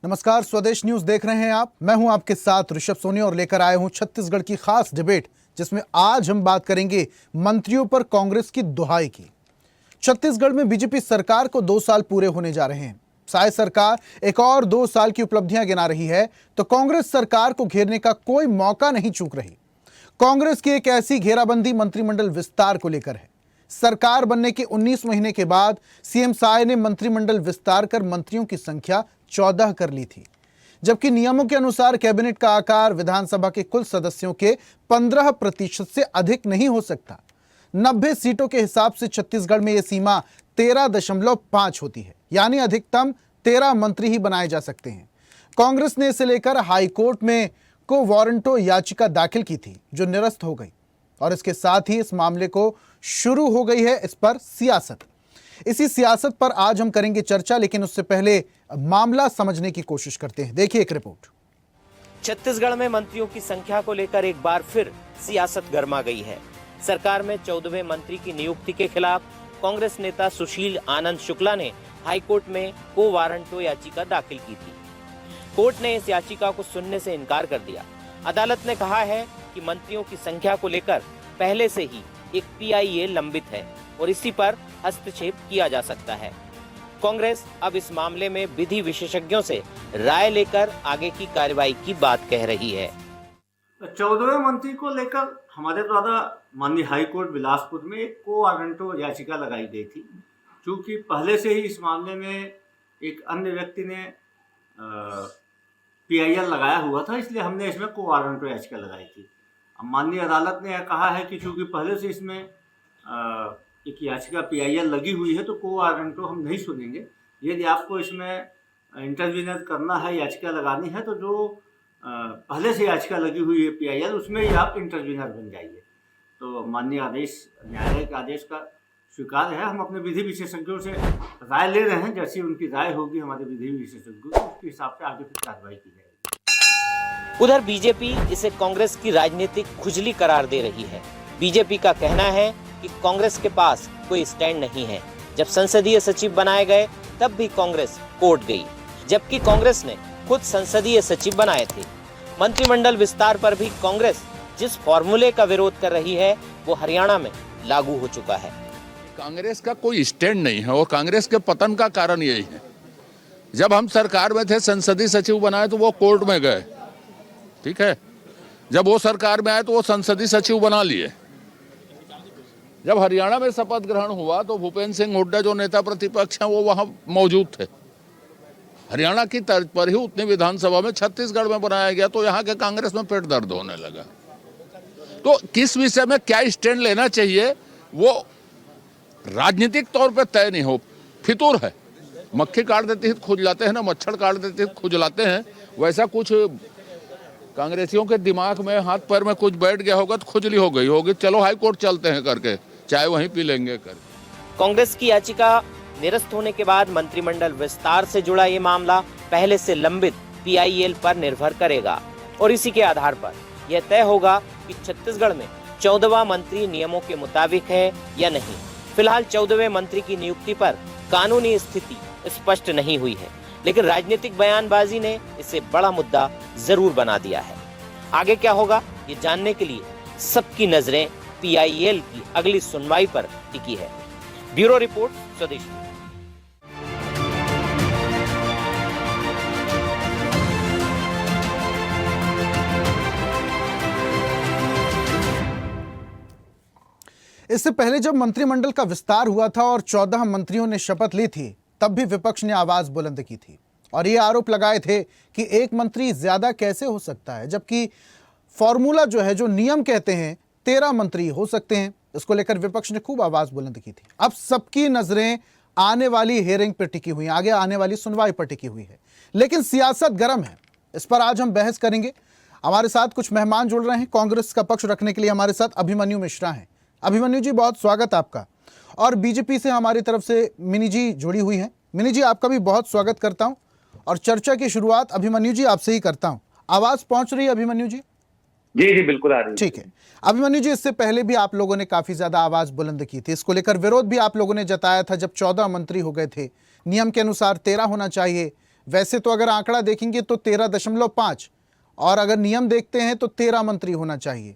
नमस्कार, स्वदेश न्यूज देख रहे हैं आप। मैं हूं आपके साथ ऋषभ सोनी और लेकर आए हूं छत्तीसगढ़ की खास डिबेट, जिसमें आज हम बात करेंगे मंत्रियों पर कांग्रेस की दुहाई की। छत्तीसगढ़ में बीजेपी सरकार को 2 साल पूरे होने जा रहे हैं। शायद सरकार एक और 2 साल की उपलब्धियां गिना रही है तो कांग्रेस सरकार को घेरने का कोई मौका नहीं चूक रही। कांग्रेस की एक ऐसी घेराबंदी मंत्रिमंडल विस्तार को लेकर है। सरकार बनने के 19 महीने के बाद सीएम साय ने मंत्रिमंडल विस्तार कर मंत्रियों की संख्या 14 कर ली थी, जबकि नियमों के अनुसार कैबिनेट का आकार विधानसभा के कुल सदस्यों के 15% से अधिक नहीं हो सकता। 90 सीटों के हिसाब से छत्तीसगढ़ में यह सीमा 13.5 होती है, यानी अधिकतम 13 मंत्री ही बनाए जा सकते हैं। कांग्रेस ने इसे लेकर हाईकोर्ट में को वारंटो याचिका दाखिल की थी, जो निरस्त हो गई, और इसके साथ ही इस मामले को शुरू हो गई है इस पर सियासत। इसी सियासत पर आज हम करेंगे चर्चा, लेकिन उससे पहले मामला समझने की कोशिश करते हैं। देखिए एक रिपोर्ट। छत्तीसगढ़ में मंत्रियों की संख्या को लेकर एक बार फिर सियासत गर्मा गई है। सरकार में 14वें मंत्री की नियुक्ति के खिलाफ कांग्रेस नेता सुशील आनंद शुक्ला ने हाईकोर्ट में को वारंटो याचिका दाखिल की थी। कोर्ट ने इस याचिका को सुनने से इनकार कर दिया। अदालत ने कहा है कि मंत्रियों की संख्या को लेकर पहले से ही एक पीआईएल लंबित है और इसी पर हस्तक्षेप किया जा सकता है। कांग्रेस अब इस मामले में विधि विशेषज्ञों से राय लेकर आगे की कार्रवाई की बात कह रही है। 14वें मंत्री को लेकर हमारे द्वारा माननीय हाई कोर्ट बिलासपुर में एक को वारंटो याचिका लगाई गई थी। क्योंकि पहले से ही इस मामले में एक अन्य व्यक्ति ने पीआईएल लगाया हुआ था, इसलिए हमने इसमें को वारंटो याचिका लगाई थी। अब माननीय अदालत ने यह कहा है कि चूंकि पहले से इसमें एक याचिका पीआईएल लगी हुई है तो को वारंटो हम नहीं सुनेंगे। यदि आपको इसमें इंटरवीनर करना है, याचिका लगानी है, तो जो पहले से याचिका लगी हुई है पीआईएल, उसमें ही आप इंटरवीनर बन जाइए। तो माननीय आदेश, न्यायालय के आदेश का स्वीकार है। हम अपने विधि विशेषज्ञों से राय ले रहे हैं। जैसी उनकी राय होगी हमारे विधि विशेषज्ञों को, उसके हिसाब से आगे फिर कार्रवाई की जाएगी। उधर बीजेपी इसे कांग्रेस की राजनीतिक खुजली करार दे रही है। बीजेपी का कहना है कि कांग्रेस के पास कोई स्टैंड नहीं है। जब संसदीय सचिव बनाए गए तब भी कांग्रेस कोर्ट गई, जबकि कांग्रेस ने खुद संसदीय सचिव बनाए थे। मंत्रिमंडल विस्तार पर भी कांग्रेस जिस फॉर्मूले का विरोध कर रही है वो हरियाणा में लागू हो चुका है। कांग्रेस का कोई स्टैंड नहीं है और कांग्रेस के पतन का कारण यही है। जब हम सरकार में थे, संसदीय सचिव बनाए तो वो कोर्ट में गए, ठीक है। जब वो सरकार में आए तो वो संसदीय सचिव बना लिए। जब हरियाणा में शपथ ग्रहण हुआ तो भूपेंद्र सिंह हुड्डा जो नेता प्रतिपक्ष हैं वो वहां मौजूद थे। हरियाणा की तर्ज पर ही उतनी विधानसभा में छत्तीसगढ़ में बनाया गया, तो यहाँ के कांग्रेस में पेट दर्द होने लगा। तो किस विषय में क्या स्टैंड लेना चाहिए वो राजनीतिक तौर पर तय नहीं हो। फितूर है, मक्खी काट देती है तो खुजलाते हैं ना, मच्छर काट देते हैं तो खुजलाते हैं। वैसा कुछ कांग्रेसियों के दिमाग में, हाथ पैर में कुछ बैठ गया होगा तो खुजली हो गई होगी। चलो हाई कोर्ट चलते हैं करके, चाय वहीं पी लेंगे कर। कांग्रेस की याचिका निरस्त होने के बाद मंत्रिमंडल विस्तार से जुड़ा ये मामला पहले से लंबित पीआईएल पर निर्भर करेगा और इसी के आधार पर यह तय होगा कि छत्तीसगढ़ में 14वां मंत्री नियमों के मुताबिक है या नहीं। फिलहाल 14वें मंत्री की नियुक्ति पर कानूनी स्थिति स्पष्ट नहीं हुई है, लेकिन राजनीतिक बयानबाजी ने इसे बड़ा मुद्दा जरूर बना दिया है। आगे क्या होगा ये जानने के लिए सबकी नजरें पीआईएल की अगली सुनवाई पर टिकी है। ब्यूरो रिपोर्ट, स्वदेश। इससे पहले जब मंत्रिमंडल का विस्तार हुआ था और 14 मंत्रियों ने शपथ ली थी, तब भी विपक्ष ने आवाज बुलंद की थी और ये आरोप लगाए थे कि एक मंत्री ज्यादा कैसे हो सकता है, जबकि फॉर्मूला जो है, जो नियम कहते हैं 13 मंत्री हो सकते हैं। इसको लेकर विपक्ष ने खूब आवाज बुलंद की थी। अब सबकी नजरें आने वाली हियरिंग पर टिकी हुई हैं, आगे आने वाली सुनवाई पर टिकी हुई है, लेकिन सियासत गर्म है। इस पर आज हम बहस करेंगे। हमारे साथ कुछ मेहमान जुड़ रहे हैं। कांग्रेस का पक्ष रखने के लिए हमारे साथ अभिमन्यु मिश्रा हैं। अभिमन्यु जी, बहुत स्वागत आपका। और बीजेपी से हमारी तरफ से मिनी जी जुड़ी हुई हैं। मिनी जी, आपका भी बहुत स्वागत करता हूं और चर्चा की शुरुआत अभिमन्यु जी आपसे ही करता हूं। आवाज पहुंच रही है अभिमन्यु जी? जी जी बिल्कुल आ रही है। ठीक है अभिमन्यु जी, इससे पहले भी आप लोगों ने काफी ज्यादा आवाज बुलंद की थी। इसको लेकर विरोध भी आप लोगों ने जताया था जब 14 मंत्री हो गए थे। नियम के अनुसार 13 होना चाहिए, वैसे तो अगर आंकड़ा देखेंगे तो 13.5, और अगर नियम देखते हैं तो 13 मंत्री होना चाहिए,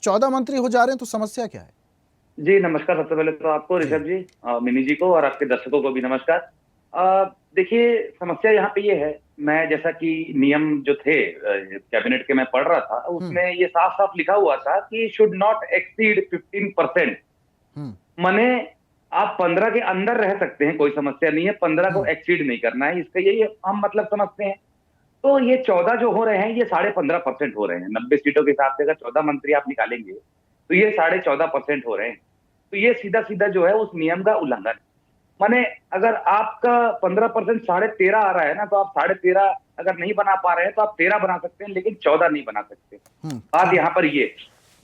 14 मंत्री हो जा रहे हैं, तो समस्या क्या है? जी नमस्कार। सबसे पहले तो आपको ऋषभ जी, मिनी जी को और आपके दर्शकों को भी नमस्कार। देखिए समस्या यहाँ पे ये है, मैं जैसा कि नियम जो थे कैबिनेट के मैं पढ़ रहा था, उसमें ये साफ साफ लिखा हुआ था कि शुड नॉट एक्सीड 15%। माने आप 15 के अंदर रह सकते हैं, कोई समस्या नहीं है, 15 को एक्सीड नहीं करना है, इसका यही हम मतलब समझते हैं। तो ये 14 जो हो रहे हैं ये 15.5% हो रहे हैं। 90 सीटों के हिसाब से अगर 14 मंत्री आप निकालेंगे तो ये 14.5% हो रहे हैं। तो ये सीधा सीधा जो है उस नियम का उल्लंघन है। माने अगर आपका 15% 13.5 आ रहा है ना, तो आप 13.5 अगर नहीं बना पा रहे हैं तो आप 13 बना सकते हैं, लेकिन 14 नहीं बना सकते। बात यहाँ पर ये,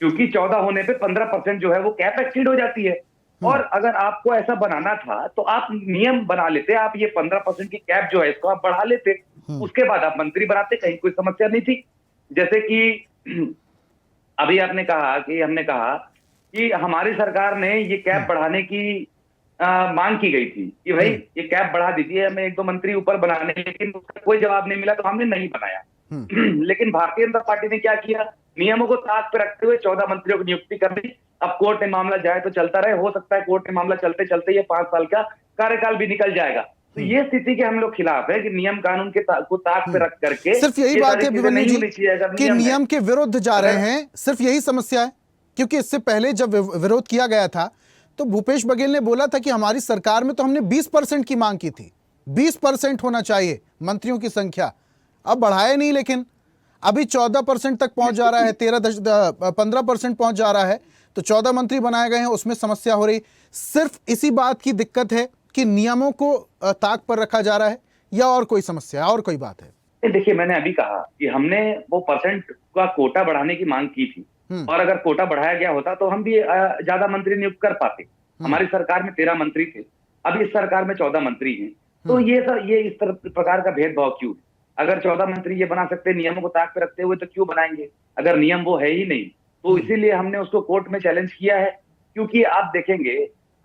क्योंकि 14 होने पे 15% जो है वो कैप एक्सीड हो जाती है। और अगर आपको ऐसा बनाना था तो आप नियम बना लेते, आप ये 15% की कैप जो है इसको आप बढ़ा लेते, उसके बाद आप मंत्री बनाते, कहीं कोई समस्या नहीं थी। जैसे कि अभी आपने कहा कि हमने कहा कि हमारी सरकार ने ये कैप बढ़ाने की मांग की गई थी कि भाई ये कैप बढ़ा दीजिए, हमें 1-2 मंत्री ऊपर बनाने, लेकिन उसका कोई जवाब नहीं मिला तो हमने नहीं बनाया। लेकिन भारतीय जनता पार्टी ने क्या किया, नियमों को ताक पे रखते हुए 14 मंत्रियों की नियुक्ति कर दी। अब कोर्ट में मामला जाए तो चलता रहे, हो सकता है कोर्ट में मामला चलते चलते ये 5 साल का कार्यकाल भी निकल जाएगा। तो ये स्थिति के हम लोग खिलाफ है कि नियम कानून के को ताक पे रख करके सिर्फ यही बात है अभिमन्यु जी कि नियम के विरुद्ध जा रहे हैं, सिर्फ यही समस्या है। क्योंकि इससे पहले जब विरोध किया गया था तो भूपेश बघेल ने बोला था कि हमारी सरकार में तो हमने 20% की मांग की थी, 20% होना चाहिए मंत्रियों की संख्या, अब बढ़ाया नहीं, लेकिन अभी 14% तक पहुंच जा रहा है, 15% पहुंच जा रहा है, तो 14 मंत्री बनाए गए हैं, उसमें समस्या हो रही। सिर्फ इसी बात की दिक्कत है कि नियमों को ताक पर रखा जा रहा है, या और कोई समस्या, और कोई बात है? देखिए मैंने अभी कहा कि हमने वो परसेंट का कोटा बढ़ाने की मांग की थी, और अगर कोटा बढ़ाया गया होता तो हम भी ज्यादा मंत्री नियुक्त कर पाते। हमारी सरकार में 13 मंत्री थे, अब इस सरकार में 14 मंत्री हैं। तो ये इस प्रकार का भेदभाव क्यों? अगर 14 मंत्री ये बना सकते नियमों को ताक पे रखते हुए, तो क्यों बनाएंगे अगर नियम वो है ही नहीं? तो इसीलिए हमने उसको कोर्ट में चैलेंज किया है। क्योंकि आप देखेंगे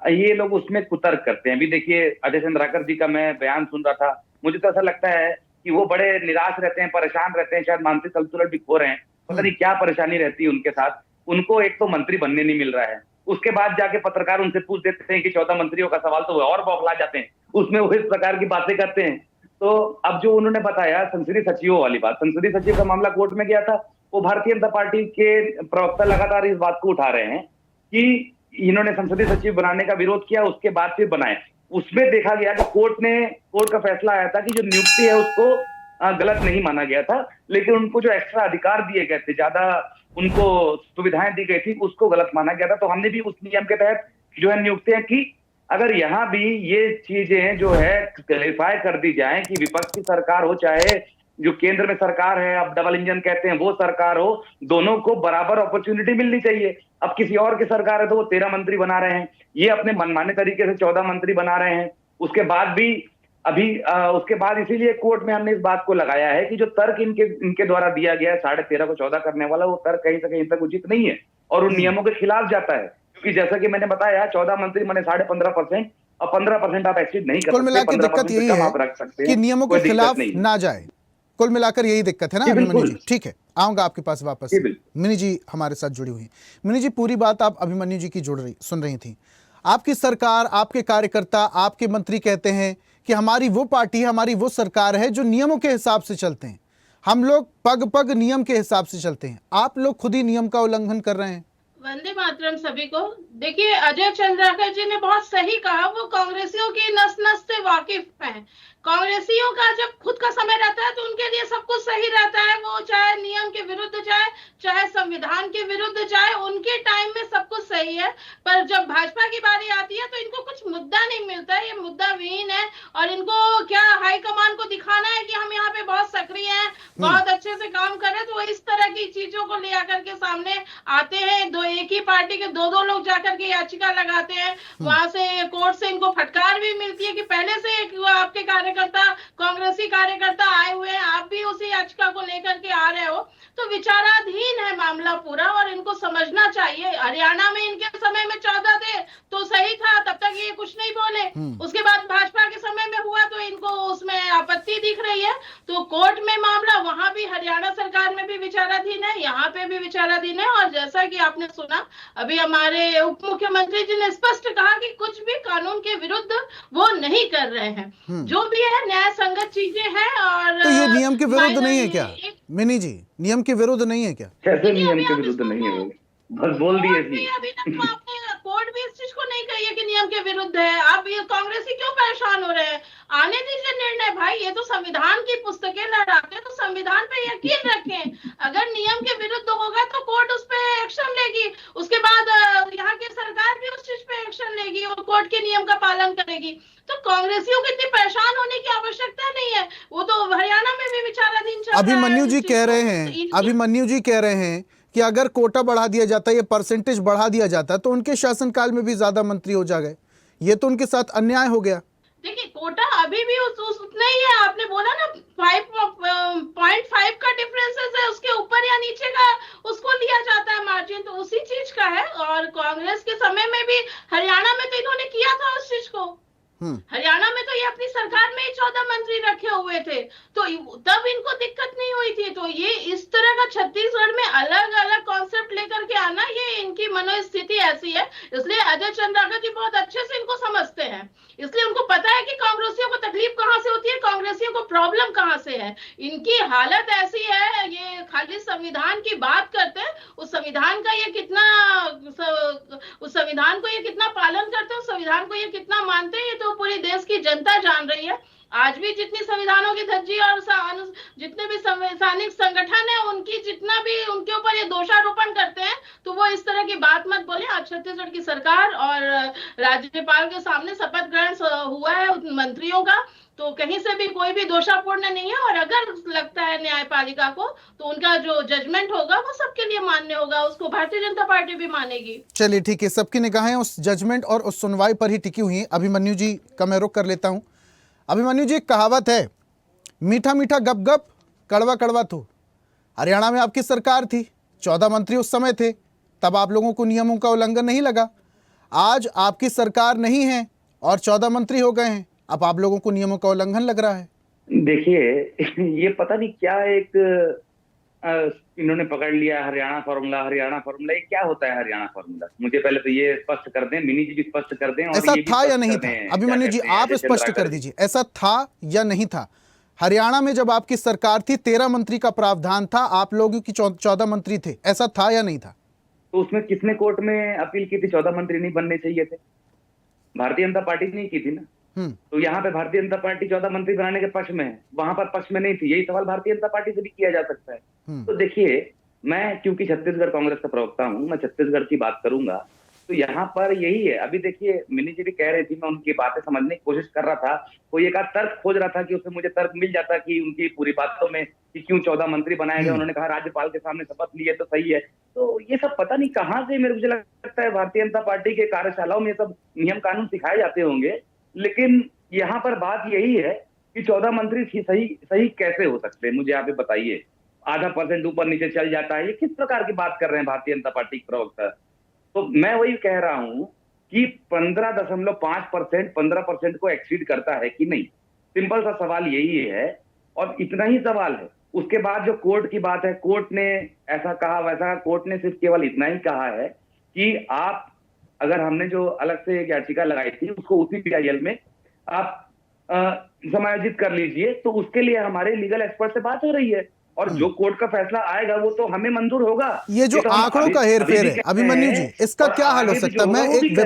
ये लोग उसमें कुतर्क करते हैं। अभी देखिए अजय चंद्राकर जी का मैं बयान सुन रहा था, मुझे तो ऐसा लगता है कि वो बड़े निराश रहते हैं, परेशान रहते हैं, शायद मानसिक संतुलन भी खो रहे हैं, पता नहीं क्या परेशानी रहती है उनके साथ। उनको एक तो मंत्री बनने नहीं मिल रहा है, उसके बाद जाके पत्रकार उनसे पूछ देते हैं कि 14 मंत्रियों का सवाल, तो वो और बौखला जाते हैं, उसमें वो इस प्रकार की बातें करते हैं। तो अब जो उन्होंने बताया संसदीय सचिवों वाली बात, संसदीय सचिव का मामला कोर्ट में गया था, वो भारतीय जनता पार्टी के प्रवक्ता लगातार इस बात को उठा रहे हैं कि इन्होंने संसदीय सचिव बनाने का विरोध किया, उसके बाद फिर बनाए। उसमें देखा गया कि कोर्ट का फैसला आया था कि जो नियुक्ति है उसको गलत नहीं माना गया था, लेकिन उनको जो एक्स्ट्रा अधिकार दिए गए थे, ज्यादा उनको सुविधाएं दी गई थी, उसको गलत माना गया था। तो हमने भी उस नियम के तहत जो है नियुक्तियां की। अगर यहाँ भी ये चीजें जो है क्लैरिफाई कर दी जाए कि विपक्ष की सरकार हो चाहे जो केंद्र में सरकार है, अब डबल इंजन कहते हैं, वो सरकार हो, दोनों को बराबर अपॉर्चुनिटी मिलनी चाहिए। अब किसी और की सरकार है तो वो 13 मंत्री बना रहे हैं, ये अपने मनमाने तरीके से 14 मंत्री बना रहे हैं। उसके बाद भी उसके बाद इसीलिए कोर्ट में हमने इस बात को लगाया है कि जो तर्क इनके द्वारा दिया गया है 13.5 को 14 करने वाला, वो तर्क कहीं से कहीं तक उचित नहीं है और उन नियमों के खिलाफ जाता है। क्योंकि जैसा कि मैंने बताया 14 मंत्री माने 15.5% और 15% आप एक्सीड नहीं कर सकते। कुल मिलाकर दिक्कत यही है कि नियमों के खिलाफ ना जाए। कुल मिलाकर यही दिक्कत है ना अभिमन्यु जी? ठीक है, आऊंगा आपके पास वापस। मिनी जी हमारे साथ जुड़ी हुई। मिनी जी, पूरी बात आप अभिमन्यु जी की सुन रही थी। आपकी सरकार, आपके कार्यकर्ता, आपके मंत्री कहते हैं कि हमारी वो पार्टी है, हमारी वो सरकार है जो नियमों के हिसाब से चलते हैं, हम लोग पग पग नियम के हिसाब से चलते हैं। आप लोग खुद ही नियम का उल्लंघन कर रहे हैं। वंदे मातरम सभी को। देखिए अजय चंद्राकर जी ने बहुत सही कहा, वो कांग्रेसियों की नस नस से वाकिफ हैं। कांग्रेसियों का जब खुद का समय रहता है तो उनके लिए सब कुछ सही रहता है, वो चाहे नियम के विरुद्ध जाए, चाहे संविधान के विरुद्ध जाए, उनके टाइम में सब कुछ सही है। पर जब भाजपा की बारी आती है तो इनको कुछ मुद्दा नहीं मिलता है, ये मुद्दा विहीन है। और इनको क्या हाईकमान को दिखाना है कि हम यहाँ पे बहुत सक्रिय हैं, बहुत अच्छे से काम कर रहे हैं, तो वो इस तरह की चीजों को ले आकर के सामने आते हैं। एक ही पार्टी के दो लोग जाकर के याचिका लगाते हैं, वहां से कोर्ट से इनको फटकार भी मिलती है कि पहले से आपके कार्यकर्ता, कांग्रेसी कार्यकर्ता आए हुए हैं, आप भी उसी याचिका को लेकर के आ रहे हो। तो विचाराधीन है मामला पूरा, और इनको समझना चाहिए। हरियाणा में इनके समय में 14 थे तो सही था, तब तक ये कुछ नहीं बोले। उसके बाद भाजपा के समय में हुआ तो इनको उसमें आपत्ति दिख रही है। तो कोर्ट में मामला, वहां भी हरियाणा सरकार में भी विचाराधीन है, यहाँ पे भी विचाराधीन है। और जैसा कि आपने सुना, अभी हमारे उप मुख्यमंत्री जी ने स्पष्ट कहा कि कुछ भी कानून के विरुद्ध वो नहीं कर रहे हैं, जो भी है न्याय संगत चीजें हैं। और तो ये नियम के विरुद्ध नहीं है क्या मिनी जी? नियम के विरुद्ध नहीं है क्या? कैसे नियम के विरुद्ध नहीं है? बस बोल दिए थी। अभी तक तो आपने कोर्ट भी इस चीज को नहीं कही है कि नियम के विरुद्ध है। आप ये कांग्रेसी क्यों परेशान हो रहे हैं? आने दीजिए निर्णय भाई, ये तो संविधान की पुस्तकें लहराते हैं, तो संविधान पे यकीन रखें। अगर नियम के विरुद्ध होगा तो कोर्ट उस पे एक्शन लेगी, उसके बाद यहाँ की सरकार भी उस चीज पे एक्शन लेगी और कोर्ट के नियम का पालन करेगी। तो कांग्रेसियों को इतनी परेशान होने की आवश्यकता नहीं है, वो तो हरियाणा में भी विचाराधीन चल रहा है। अभिमन्यु जी कह रहे हैं, अभिमन्यु जी कह रहे हैं कि अगर कोटा बढ़ा दिया जाता, ये परसेंटेज बढ़ा दिया जाता, तो उनके शासनकाल में भी ज्यादा मंत्री हो जाएंगे। ये तो उनके साथ अन्याय हो गया। देखिए, कोटा अभी भी उतना ही है। आपने बोला ना 5.5 का डिफरेंसेस है, उसके ऊपर या नीचे का उसको लिया जाता है मार्जिन, तो उसी चीज का है। और कांग्रेस के समय में भी हरियाणा में तो इन्होंने किया था उस चीज को। हरियाणा में तो ये अपनी सरकार में ही 14 मंत्री रखे हुए थे, तो तब इनको दिक्कत नहीं हुई थी। तो ये इस तरह का छत्तीसगढ़ में अलग अलग कॉन्सेप्ट लेकर के आना, ये इनकी मनोस्थिति ऐसी है। इसलिए अजय चंद्राकर जी बहुत अच्छे से इनको समझते हैं, इसलिए उनको पता है कि कांग्रेसियों को तकलीफ कहां से होती है, कांग्रेसियों को प्रॉब्लम कहां से है। इनकी हालत ऐसी है, ये खाली संविधान की बात करते हैं, उस संविधान का ये कितना, उस संविधान को ये कितना पालन करते हैं, उस संविधान को ये कितना मानते हैं, ये तो पूरी देश की जनता जान रही है। आज भी जितनी संविधानों की धज्जी और जितने भी संवैधानिक संगठन है, उनकी जितना भी उनके ऊपर ये दोषारोपण करते हैं, तो वो इस तरह की बात मत बोले। आज छत्तीसगढ़ की सरकार और राज्यपाल के सामने शपथ ग्रहण हुआ है मंत्रियों का, तो कहीं से भी कोई भी दोषापूर्ण नहीं है। और अगर लगता है न्यायपालिका को, तो उनका जो जजमेंट होगा वो सबके लिए मान्य होगा, उसको भारतीय जनता पार्टी भी मानेगी। चलिए ठीक है, सबकी निगाहें उस जजमेंट और उस सुनवाई पर ही टिकी हुई हैं। अभिमन्यु जी का मैं रुख कर लेता हूं। अभिमन्यु जी, एक कहावत है, मीठा मीठा गप गप, कड़वा कड़वा थू। हरियाणा में आपकी सरकार थी, 14 मंत्री उस समय थे, तब आप लोगों को नियमों का उल्लंघन नहीं लगा। आज आपकी सरकार नहीं है और 14 मंत्री हो गए हैं, अब आप लोगों को नियमों का उल्लंघन लग रहा है। देखिए, ये पता नहीं क्या एक इन्होंने पकड़ लिया हरियाणा फॉर्मूला। हरियाणा फॉर्मूला ये क्या होता है? हरियाणा फॉर्मूला मुझे पहले तो ये स्पष्ट कर दें, मिनी जी भी स्पष्ट कर दें। और ऐसा था या नहीं था? अभिमन्यु जी आप स्पष्ट कर दीजिए, ऐसा था या नहीं था? हरियाणा में जब आपकी सरकार थी 13 मंत्री का प्रावधान था, आप लोगों की 14 मंत्री थे, ऐसा था या नहीं था? तो उसमें किसने कोर्ट में अपील की थी 14 मंत्री नहीं बनने चाहिए थे? भारतीय जनता पार्टी ने की थी ना। तो यहाँ पे भारतीय जनता पार्टी 14 मंत्री बनाने के पक्ष में है, वहां पर पक्ष में नहीं थी। यही सवाल भारतीय जनता पार्टी से भी किया जा सकता है। तो देखिए, मैं क्योंकि छत्तीसगढ़ कांग्रेस का प्रवक्ता हूं, मैं छत्तीसगढ़ की बात करूंगा। तो यहाँ पर यही है। अभी देखिए, मिनी जी भी कह रही थी, मैं उनकी बातें समझने की कोशिश कर रहा था, कोई एक आध तर्क खोज रहा था कि उससे मुझे तर्क मिल जाता कि उनकी पूरी बातों में कि क्यों 14 मंत्री बनाए गए। उन्होंने कहा राज्यपाल के सामने शपथ ली है तो सही है। तो ये सब पता नहीं कहाँ से, मेरे मुझे लगता है भारतीय जनता पार्टी के कार्यशालाओं में ये सब नियम कानून सिखाए जाते होंगे। लेकिन यहाँ पर बात यही है कि 14 मंत्री सही कैसे हो सकते हैं, मुझे आप बताइए। आधा % ऊपर नीचे चल जाता है, ये किस प्रकार की बात कर रहे हैं भारतीय जनता पार्टी के प्रवक्ता? तो मैं वही कह रहा हूं कि 15.5% 15% को एक्सीड करता है कि नहीं, सिंपल सा सवाल यही है और इतना ही सवाल है। उसके बाद जो कोर्ट की बात है, कोर्ट ने ऐसा कहा वैसा, कोर्ट ने सिर्फ केवल इतना ही कहा है कि आप, अगर हमने जो अलग से एक याचिका लगाई थी उसको उसी PIL में आप समायोजित कर लीजिए, तो उसके लिए हमारे लीगल एक्सपर्ट से बात हो रही है और जो कोर्ट का फैसला आएगा वो तो हमें मंजूर होगा। ये जो आंकड़ों का हेरफेर है अभिमन्यु जी, इसका क्या हल हो सकता है? मैं एक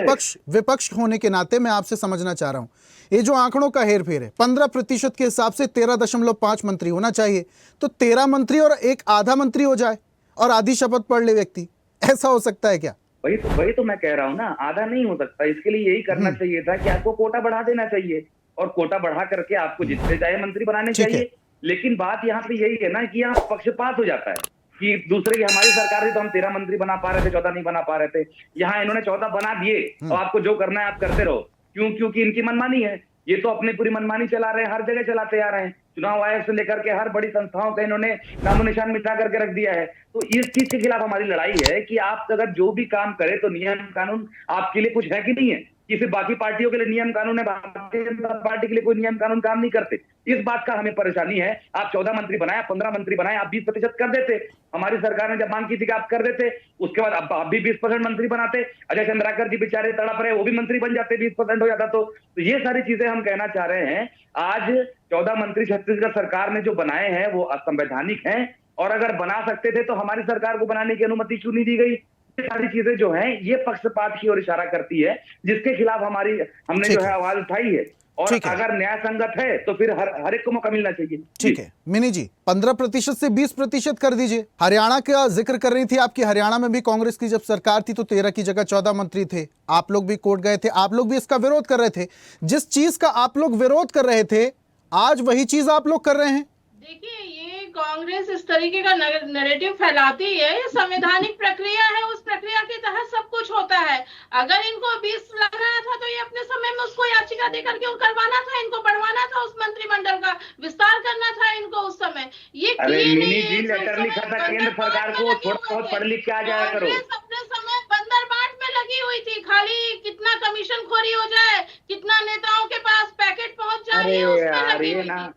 विपक्ष होने के नाते मैं आपसे समझना चाह रहा हूं, ये जो आंकड़ों का हेरफेर है, 15% के हिसाब से 13.5 मंत्री होना चाहिए, तो 13 मंत्री और एक आधा मंत्री हो जाए और आधी शपथ पढ़ ले व्यक्ति, ऐसा हो सकता है क्या? वही तो मैं कह रहा हूँ ना, आधा नहीं हो सकता। इसके लिए यही करना चाहिए था कि आपको कोटा बढ़ा देना चाहिए और कोटा बढ़ा करके आपको जितने चाहे मंत्री बनाने चाहिए। लेकिन बात यहाँ पे यही है ना कि यहाँ पक्षपात हो जाता है कि दूसरे की, हमारी सरकार थी तो हम 13 मंत्री बना पा रहे थे, 14 नहीं बना पा रहे थे। यहाँ इन्होंने 14 बना दिए और आपको जो करना है आप करते रहो। क्योंकि इनकी मनमानी है, ये तो अपनी पूरी मनमानी चला रहे हैं, हर जगह चलाते आ रहे हैं। चुनाव आयोग से लेकर के हर बड़ी संस्थाओं का इन्होंने नामो निशान मिटा करके रख दिया है। तो इस चीज के खिलाफ हमारी लड़ाई है कि आप अगर जो भी काम करे तो नियम कानून आपके लिए कुछ है कि नहीं है, कि सिर्फ बाकी पार्टियों के लिए नियम कानून है, भारतीय जनता पार्टी के लिए कोई नियम कानून काम नहीं करते। इस बात का हमें परेशानी है। आप 14 मंत्री बनाए, 15 मंत्री बनाए, आप 20% कर देते। हमारी सरकार ने जब मांग की थी कि आप कर देते, उसके बाद अब भी 20% मंत्री बनाते। अजय चंद्राकर जी बेचारे तड़प रहे, वो भी मंत्री बन जाते, 20% हो जाता। तो ये सारी चीजें हम कहना चाह रहे हैं। आज 14 मंत्री छत्तीसगढ़ सरकार ने जो बनाए हैं वो असंवैधानिक हैं, और अगर बना सकते थे तो हमारी सरकार को बनाने की अनुमति क्यों नहीं दी गई? ये सारी चीजें जो हैं ये पक्षपात की ओर इशारा करती है, जिसके खिलाफ हमने जो है आवाज उठाई है। और अगर न्याय संगत है तो फिर हर एक को मौका मिलना चाहिए। ठीक है मिनी जी, 15% से 20% कर दीजिए। हरियाणा का जिक्र कर रही थी आपकी, हरियाणा में भी कांग्रेस की जब सरकार थी तो 13 की जगह 14 मंत्री थे। आप लोग भी कोर्ट गए थे, आप लोग भी इसका विरोध कर रहे थे। जिस चीज का आप लोग विरोध कर रहे थे आज वही चीज आप लोग कर रहे हैं। देखिए, ये कांग्रेस इस तरीके का नैरेटिव फैलाती है। ये संवैधानिक प्रक्रिया है, उस प्रक्रिया के तहत सब कुछ होता है। अगर इनको 20 लगाना था तो ये अपने समय में उसको याचिका देकर के करवाना था, इनको बढ़वाना था, उस मंत्रिमंडल का विस्तार करना था इनको उस समय। ये मिनी जी लेटर लिखा था केंद्र सरकार को, थोड़ा बहुत पढ़ लिख के आ जाया करो। अपने समय बंदर बाट में लगी हुई थी, खाली कितना कमीशन खोरी हो जाए, कितना नेताओं के पास पैकेट पहुंच जाए, उसमें लगी हुई थी।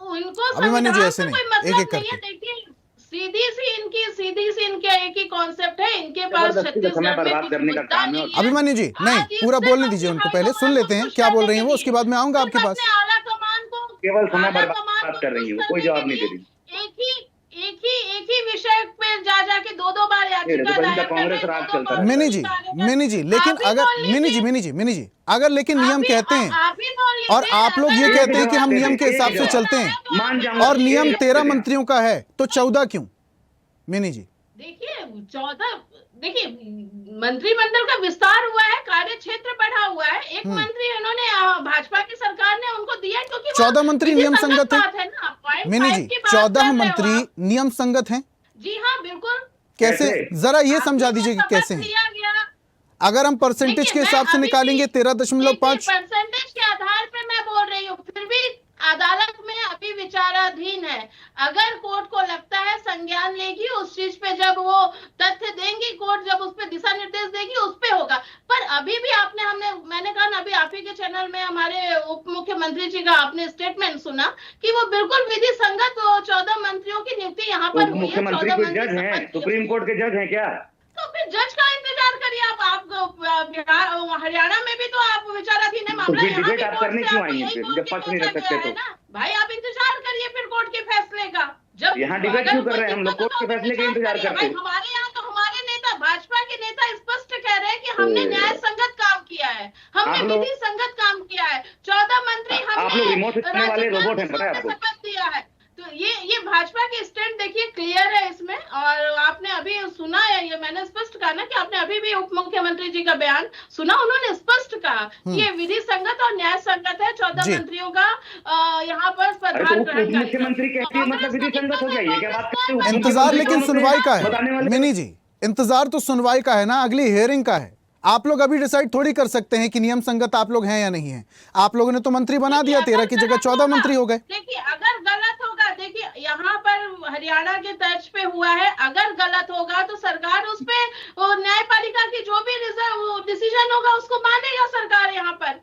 तो इनको अभिमन्यु जी ऐसे नहीं, एक एक करके देखिए, सीधी सी इनके एक ही कॉन्सेप्ट है। इनके पास छत्तीसगढ़ में करने का काम है। अभिमन्यु जी नहीं, पूरा बोलने दीजिए उनको, पहले सुन लेते हैं क्या बोल रही हैं वो, उसके बाद मैं आऊंगा आपके पास। आला कमान को केवल समय बर्बाद कर रही है, कोई जवाब नहीं दे रही। एक ही विषय पे जाके दो बार याचिका दायर कांग्रेस राज चलता है। मिनी जी लेकिन अगर मिनी जी अगर लेकिन नियम कहते हैं और आप लोग ये कहते हैं कि हम नियम के हिसाब से चलते हैं और नियम 13 मंत्रियों का है तो 14 क्यों? मिनी जी देखिए मंत्रिमंडल का विस्तार हुआ है, कार्य क्षेत्र बढ़ा हुआ है। एक मंत्री इन्होंने भाजपा की सरकार ने उनको दिया क्योंकि 14 मंत्री नियम संगत है। मिनी जी 14 मंत्री नियम संगत हैं? जी हाँ बिल्कुल। कैसे, जरा ये समझा दीजिए कि कैसे हैं। अगर हम परसेंटेज के हिसाब से निकालेंगे 13.5 परसेंटेज के आधार पे मैं बोल रही हूँ, फिर भी अदालत में अभी विचाराधीन है। अगर कोर्ट को लगता है संज्ञान लेगी उस चीज पे, जब वो तथ्य देंगी कोर्ट, जब उस पे दिशा निर्देश देगी उस पे होगा। पर अभी भी मैंने कहा ना, अभी आप ही के चैनल में हमारे उप मुख्यमंत्री जी का आपने स्टेटमेंट सुना कि वो बिल्कुल विधि संगत 14 मंत्रियों की नियुक्ति यहाँ पर हुई है। मुख्यमंत्री कोई जज हैं, सुप्रीम कोर्ट के जज हैं क्या? तो फिर जज का इंतजार करिए आप हरियाणा में भी तो आप विचाराधीन है मामला, डिबेट आप करने क्यों आई हैं फिर, जब पक्ष नहीं रख सकते तो? भाई आप इंतजार करिए फिर कोर्ट के फैसले का। जब यहाँ डिबेट क्यों कर रहे हैं हम लोग? कोर्ट के फैसले का इंतजार करते हैं। हमारे यहाँ तो हमारे नेता, भाजपा के नेता स्पष्ट कह रहे हैं कि हमने न्याय संगत काम किया है, हमने विधि संगत काम किया है। 14 मंत्री हमने रिमोट चलने वाले रोबोट हैं, पता है आपको? शपथ दिया है। तो ये भाजपा की स्टैंड देखिए क्लियर है इसमें। और आपने अभी सुना है, ये मैंने स्पष्ट कहा ना कि आपने अभी भी उप मुख्यमंत्री जी का बयान सुना, उन्होंने स्पष्ट कहा कि ये विधि संगत और न्याय संगत है। 14 मंत्रियों का यहाँ पर पदभार ग्रहण। मुख्यमंत्री कहती है मतलब विधि संगत हो जाइए, क्या बात करते हो? इंतजार लेकिन सुनवाई का है मिनी जी, इंतजार तो सुनवाई का है ना, अगली हियरिंग का है। आप लोग अभी डिसाइड थोड़ी कर सकते हैं कि नियम संगत आप लोग हैं या नहीं है। आप लोगों ने तो मंत्री बना दिया, 13 की जगह 14 मंत्री हो गए। देखिए अगर गलत होगा, देखिए यहाँ पर हरियाणा के तर्ज पे हुआ है, अगर गलत होगा तो सरकार उस पे न्यायपालिका की जो भी डिसीजन होगा उसको मानेगा सरकार यहाँ पर।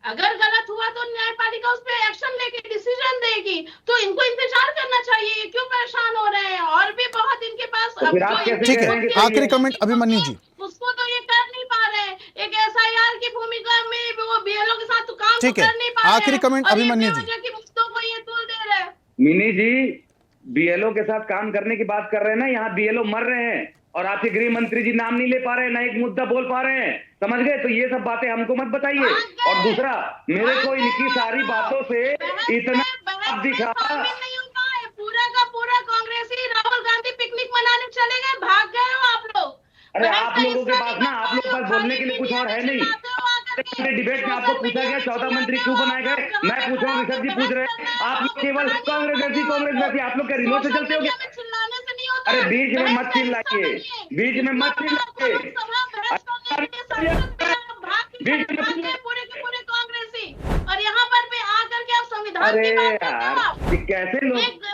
अगर गलत हुआ तो न्यायपालिका उस पर एक्शन लेके डिसीजन देगी। तो इनको इंतजार करना चाहिए, क्यों परेशान हो रहे हैं? और भी बहुत इनके पास ठीक है, आखिरी कमेंट अभिमन्यु जी। उसको तो ये कर नहीं पा रहे हैं, एक SIR की भूमिका में वो BLO के साथ तो काम ठीक है, कर नहीं पा रहे हैं। आखिरी कमेंट अभिमन्यु जी। मुद्दों को ये तुल दे रहे हैं। मिनी जी BLO के साथ काम करने की बात कर रहे हैं ना, यहाँ BLO मर रहे हैं और आपके गृह मंत्री जी नाम नहीं ले पा रहे हैं, ना एक मुद्दा बोल पा रहे हैं, समझ गए? तो ये सब बातें हमको मत बताइए। और दूसरा, मेरे को इनकी सारी बातों से इतना दिखा, पूरा का पूरा कांग्रेसी राहुल गांधी पिकनिक मनाने चले गए, भाग गए हो आप लोग। अरे आप लोगों के पास ना, आप लोगों के पास बोलने के लिए कुछ और है नहीं। डिबेट में आपको पूछा गया 14 मंत्री क्यों बनाए गए, मैं पूछ रहा हूँ, ऋषभ जी पूछ रहे हैं, आप लोग केवल कांग्रेस जैसी, आप लोग क्या रिमोट से चलते हो क्या? अरे बीच में मत चिल्लाइए, बीच में मत चिल्लाइए, पूरे कांग्रेसी। और यहाँ पर भी आकर के आप संविधान संविधान की अरे बात करते हो यार, आप। ये कैसे लोग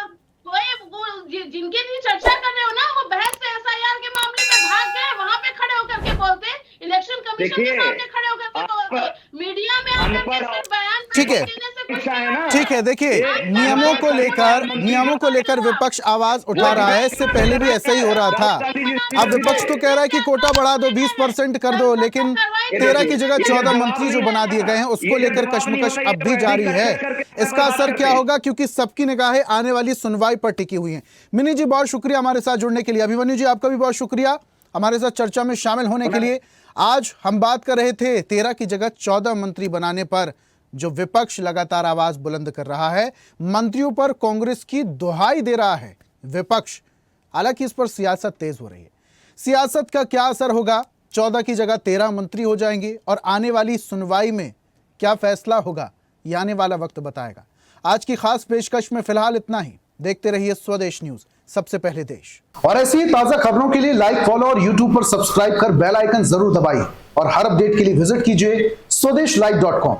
जिनके लिए चर्चा कर रहे हो ना, वो बहस से एसआईआर के मामले में भाग गए, वहां पे खड़े होकर के बोलते, इलेक्शन कमीशन के देखिए, सामने खड़े होकर के बोलते, मीडिया में आकर के सिर्फ बयान ठीक है। देने से कुछ शिक्षा है ना। ठीक है, देखिए नियमों को लेकर विपक्ष आवाज उठा रहा है। इससे पहले भी ऐसा ही हो रहा था। अब विपक्ष तो कह रहा है कि कोटा बढ़ा दो, 20% कर दो, लेकिन 13 की जगह 14 मंत्री जो बना दिए गए हैं उसको लेकर कश्मकश अब भी जारी है। इसका असर क्या होगा, क्योंकि सबकी निगाहें आने वाली सुनवाई पर टिकी हुई हैं। मिनी जी, बहुत शुक्रिया हमारे साथ जुड़ने के लिए। अभिमन्यु जी, आपका भी बहुत शुक्रिया हमारे साथ चर्चा में शामिल होने के लिए। आज हम बात कर रहे थे 13 की जगह 14 मंत्री बनाने पर, जो विपक्ष लगातार आवाज बुलंद कर रहा है, मंत्रियों पर कांग्रेस की दुहाई दे रहा है विपक्ष। हालांकि इस पर सियासत तेज हो रही है। सियासत का क्या असर होगा, 14 की जगह 13 मंत्री हो जाएंगे और आने वाली सुनवाई में क्या फैसला होगा, ये आने वाला वक्त बताएगा। आज की खास पेशकश में फिलहाल इतना ही। देखते रहिए स्वदेश न्यूज, सबसे पहले देश। और ऐसी ही ताजा खबरों के लिए लाइक, फॉलो और यूट्यूब पर सब्सक्राइब कर बेल आइकन जरूर दबाइए और हर अपडेट के लिए विजिट कीजिए स्वदेशलाइव.com।